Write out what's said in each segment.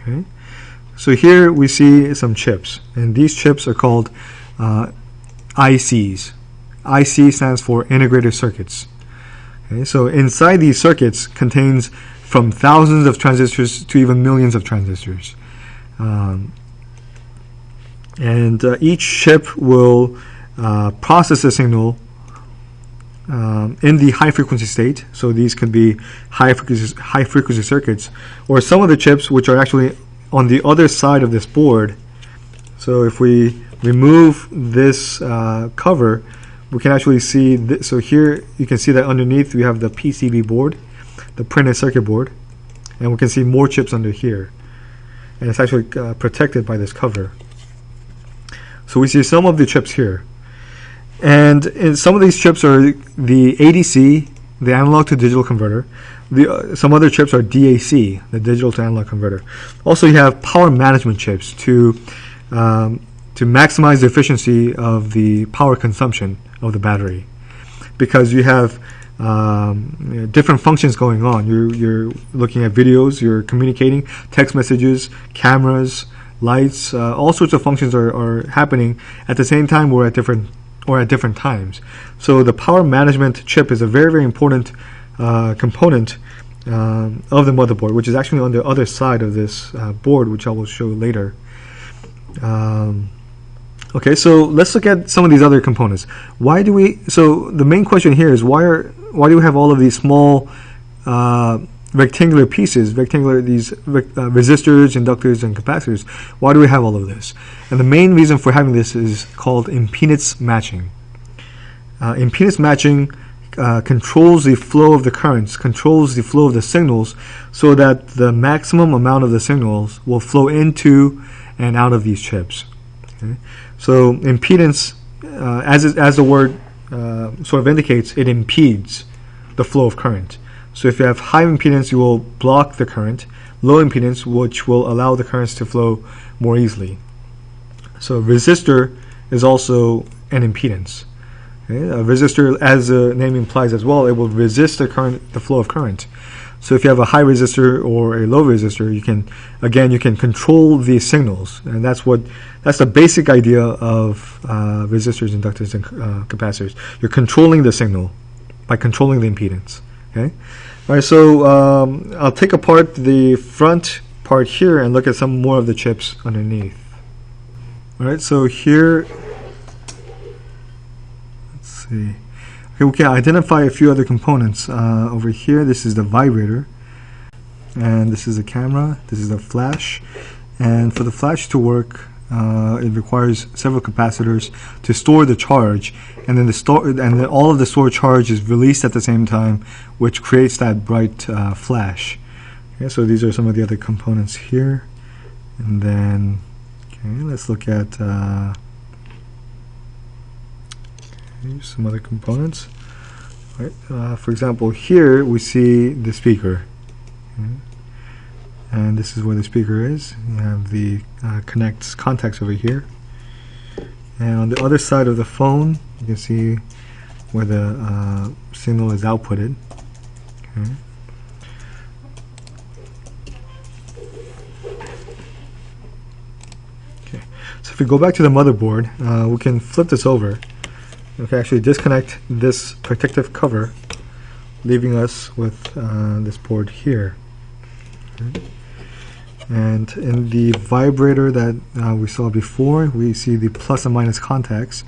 Okay. So here we see some chips, and these chips are called ICs. IC stands for integrated circuits. Okay, so inside these circuits contains from thousands of transistors to even millions of transistors. Each chip will process the signal in the high frequency state. So these could be high frequency circuits, or some of the chips which are actually on the other side of this board. So if we remove this cover, we can actually see so here you can see that underneath we have the PCB board, the printed circuit board, and we can see more chips under here, and it's actually protected by this cover. So we see some of the chips here, and some of these chips are the ADC, the analog to digital converter. Some other chips are DAC, the digital to analog converter. Also, you have power management chips to maximize the efficiency of the power consumption of the battery, because you have different functions going on. You're looking at videos, you're communicating, text messages, cameras, lights, all sorts of functions are happening at the same time or at different times. So the power management chip is a very, very important component of the motherboard, which is actually on the other side of this board, which I will show later. Okay, so let's look at some of these other components. So the main question here is why do we have all of these small rectangular pieces, these resistors, inductors, and capacitors? Why do we have all of this? And the main reason for having this is called impedance matching. Impedance matching controls the flow of the currents, controls the flow of the signals, so that the maximum amount of the signals will flow into and out of these chips. Okay? So impedance, as the word sort of indicates, it impedes the flow of current. So if you have high impedance, you will block the current. Low impedance, which will allow the currents to flow more easily. So resistor is also an impedance. Okay? A resistor, as the name implies as well, it will resist the flow of current. So if you have a high resistor or a low resistor, you can control the signals, and that's the basic idea of resistors, inductors, and capacitors. You're controlling the signal by controlling the impedance. Okay. All right. So I'll take apart the front part here and look at some more of the chips underneath. All right. So here, let's see. Okay, we can identify a few other components. Over here, this is the vibrator, and this is the camera, this is the flash, and for the flash to work, it requires several capacitors to store the charge, and then all of the stored charge is released at the same time, which creates that bright flash. Okay, so these are some of the other components here, and then let's look at some other components. Right. For example, here we see the speaker, and this is where the speaker is. You have the contacts over here, and on the other side of the phone, you can see where the signal is outputted. Okay. Okay. So if we go back to the motherboard, we can flip this over. We can actually disconnect this protective cover, leaving us with this board here. Okay. And in the vibrator that we saw before, we see the plus and minus contacts.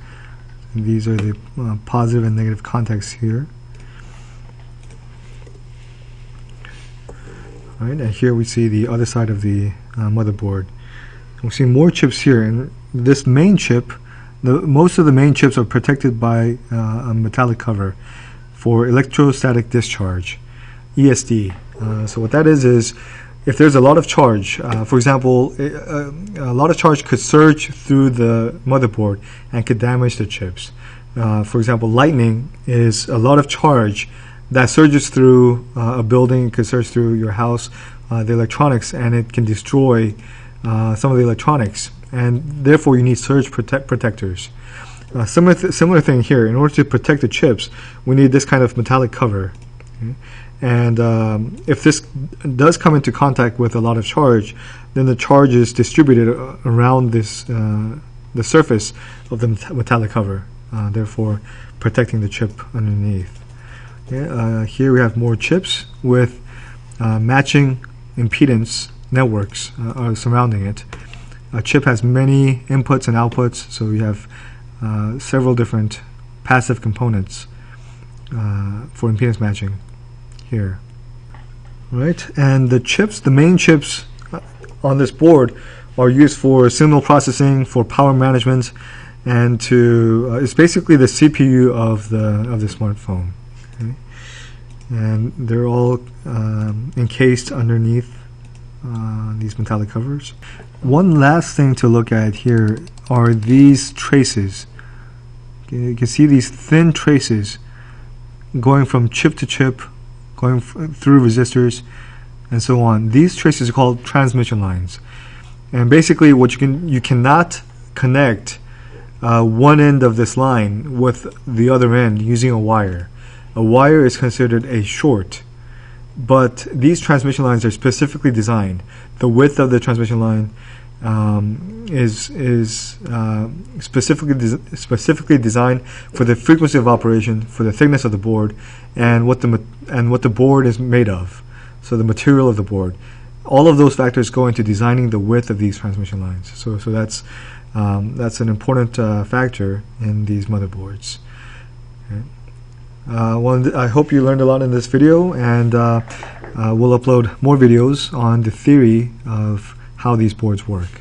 And these are the positive and negative contacts here. All right, and here we see the other side of the motherboard. We see more chips here, and this main chip, most of the main chips are protected by a metallic cover for electrostatic discharge, ESD. So what that is if there's a lot of charge, for example, a lot of charge could surge through the motherboard and could damage the chips. For example, lightning is a lot of charge that surges through a building, could surge through your house, the electronics, and it can destroy some of the electronics. And therefore you need surge protectors. Similar thing here. In order to protect the chips, we need this kind of metallic cover. Okay? And if this does come into contact with a lot of charge, then the charge is distributed around this the surface of the metallic cover, therefore protecting the chip underneath. Okay, here we have more chips with matching impedance networks surrounding it. A chip has many inputs and outputs, so you have several different passive components for impedance matching here. Right, and the main chips on this board are used for signal processing, for power management, and it's basically the CPU of the smartphone. Okay? And they're all encased underneath these metallic covers. One last thing to look at here are these traces. Okay, you can see these thin traces going from chip to chip, going through resistors, and so on. These traces are called transmission lines. And basically, you cannot connect one end of this line with the other end using a wire. A wire is considered a short, but these transmission lines are specifically designed. The width of the transmission line is specifically designed for the frequency of operation, for the thickness of the board, and what the board is made of. So the material of the board. All of those factors go into designing the width of these transmission lines. So that's an important factor in these motherboards. Okay. I hope you learned a lot in this video, and we'll upload more videos on the theory of how these boards work.